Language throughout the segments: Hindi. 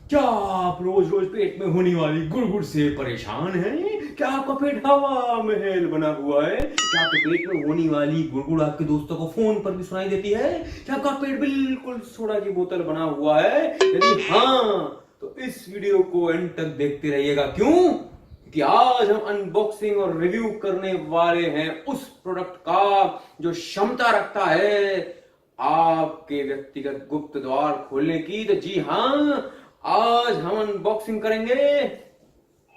क्या आप रोज रोज पेट में होने वाली गुड़गुड़ से परेशान हैं? क्या आपका पेट हवा महल बना हुआ है? क्या आपके पेट में होने वाली गुड़गुड़ आपके दोस्तों को फोन पर भी सुनाई देती है? क्या आपका पेट बिल्कुल सोडा की बोतल बना हुआ है? यदि हाँ, तो इस वीडियो को एंड तक देखते रहिएगा। क्यों? कि आज हम अनबॉक्सिंग और रिव्यू करने वाले हैं उस प्रोडक्ट का जो क्षमता रखता है आपके व्यक्तिगत गुप्त द्वार खोलने की। तो जी हाँ, आज हम अनबॉक्सिंग करेंगे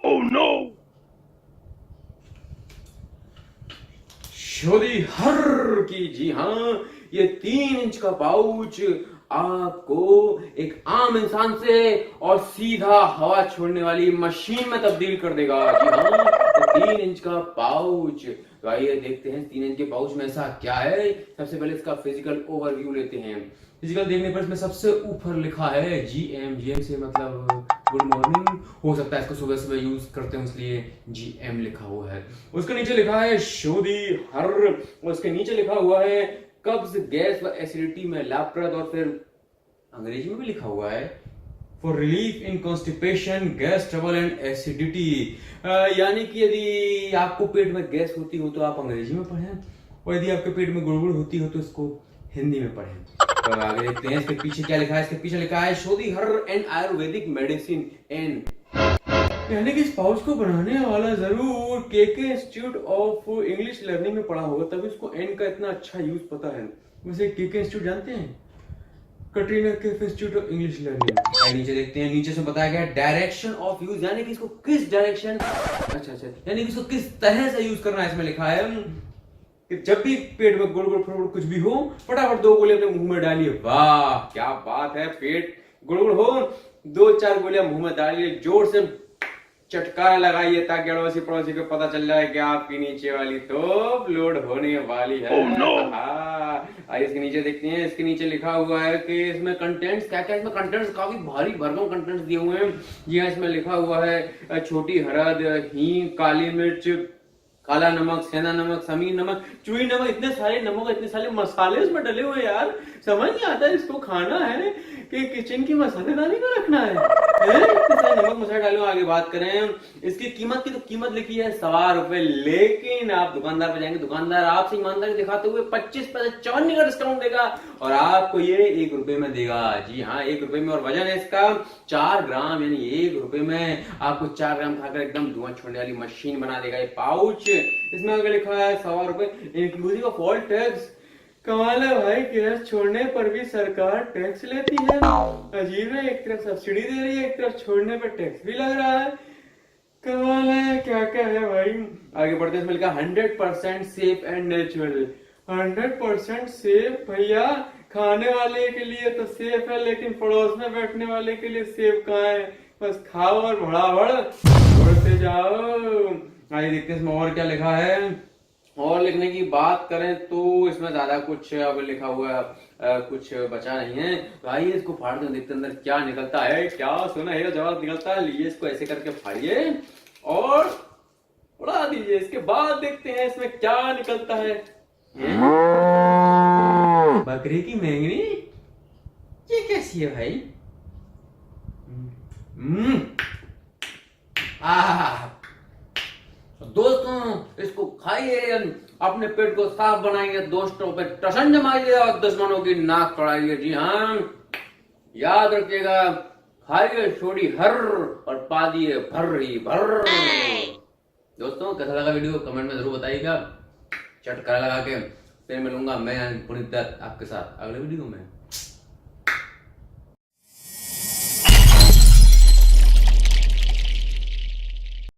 Oh no! शोधी हर की। जी हाँ, ये 3 इंच का पाउच आपको एक आम इंसान से और सीधा हवा छोड़ने वाली मशीन में तब्दील कर देगा। जी हाँ, तो 3 इंच का पाउच। तो आइए देखते हैं 3 इंच के पाउच में ऐसा क्या है। सबसे पहले इसका फिजिकल ओवरव्यू लेते हैं। फिजिकल देखने पर इसमें सबसे ऊपर लिखा है GM। GM से मतलब गुड मॉर्निंग। हो सकता है इसको सुबह सुबह यूज करते हैं इसलिए GM लिखा हुआ है। उसके नीचे लिखा है शोधी हर। उसके नीचे लिखा हुआ है कब्ज, गैस व एसिडिटी में लाभप्रद। और फिर अंग्रेजी में भी लिखा हुआ है for relief in constipation, gas trouble and acidity. यानी कि यदि आपको पेट में गैस होती हो तो आप अंग्रेजी में पढ़ें, और यदि आपके पेट में गुड़गुड़ होती हो तो इसको हिंदी में पढ़ें। तो आगे देखते हैं इसके पीछे क्या लिखा है। इसके पीछे लिखा है शोधी हर एंड आयुर्वेदिक मेडिसिन एंड। यानी कि इस पाउच को बनाने वाला जरूर KK institute of English learning में पढ़ा होगा, तभी इसको एन का इतना अच्छा यूज पता है। वैसे केके इंस्टीट्यूट जानते हैं? Katrina Kaif institute of English learning. नीचे देखते हैं, नीचे से बताया गया डायरेक्शन ऑफ यूज, यानी कि इसको किस डायरेक्शन, अच्छा, यानी कि इसको किस तरह से यूज करना है। इसमें लिखा है कि जब भी पेट में गुड़गुड़ फुड़गुड़ कुछ भी हो, फटाफट 2 गोली अपने मुंह में डालिए। वाह क्या बात है! पेट गुड़गुड़ हो, 2-4 गोलियां मुंह में डालिए, जोर से चटकारा लगाइए ताकि अड़ोसी पड़ोसी को पता चल जाए कि आपकी नीचे वाली तोप लोड होने वाली है। Oh no! आइए इसके नीचे देखते हैं। इसके नीचे लिखा हुआ है कि इसमें कंटेंट्स क्या क्या। इसमें कंटेंट्स काफी भारी भरकम कंटेंट्स दिए हुए हैं। जी हाँ, इसमें लिखा हुआ है छोटी हरद, हींग, काली मिर्च, काला नमक, सेंधा नमक, समीर नमक, चुई नमक। इतने सारे नमक, इतने सारे मसाले उसमें डले हुए यार, समझ नहीं आता इसको खाना है कि किचन की मसालेदानी को रखना है। इतने सारे नमक मसाले डाले हुए। आगे बात करें इसकी कीमत की, तो कीमत लिखी है 1.25 रुपए। लेकिन आप दुकानदार पे जाएंगे, दुकानदार आपसे ईमानदारी दिखाते हुए 25 पैसे 54 का डिस्काउंट देगा और आपको ये 1 रुपए में देगा। जी हाँ, 1 रुपए में। और वजन है इसका 4 ग्राम, यानी 1 रुपए में आपको 4 ग्राम खाकर एकदम धुआं छोड़ने वाली मशीन बना देगा ये पाउच। इसमें अगर लिखा है 1.25 रुपए इंक्लूसिव ऑफ ऑल टैक्स। कमाल है भाई, गैस छोड़ने पर भी सरकार टैक्स लेती है। अजीब है, एक तरफ सब्सिडी दे रही है, एक तरफ छोड़ने पर टैक्स भी लग रहा है। कमाल है, क्या क्या है भाई। आगे बढ़ते हैं। इसमें लिखा 100% सेफ एंड नेचुरल। 100% सेफ भैया, खाने वाले के लिए तो सेफ है, लेकिन पड़ोस में बैठने वाले के लिए सेफ कहाँ है। बस खाओ और भड़ाभड़ बढ़ते जाओ। आइए देखते हैं इसमें और क्या लिखा है। और लिखने की बात करें तो इसमें ज्यादा कुछ अब लिखा हुआ कुछ बचा नहीं है। तो आइए इसको फाड़ते हैं, देखते हैं अंदर क्या निकलता है। क्या सुनहरा जवाब निकलता है। लिए इसको ऐसे करके फाड़िए और उड़ा दीजिए। इसके बाद देखते हैं इसमें क्या निकलता है। बकरी की मेंगनी, ये कैसी है भाई? दोस्तों इसको खाइए, अपने पेट को साफ बनाइए, दोस्तों पे टसन जमाइए और दुश्मनों की नाक कड़ाइए। जी हाँ, याद रखिएगा, खाइए शोधी हर और पादिए भर ही भर। दोस्तों कैसा लगा वीडियो कमेंट में जरूर बताइएगा। चटकारा लगा के फिर मिलूंगा मैं पुनीत दत्त आपके साथ अगले वीडियो में।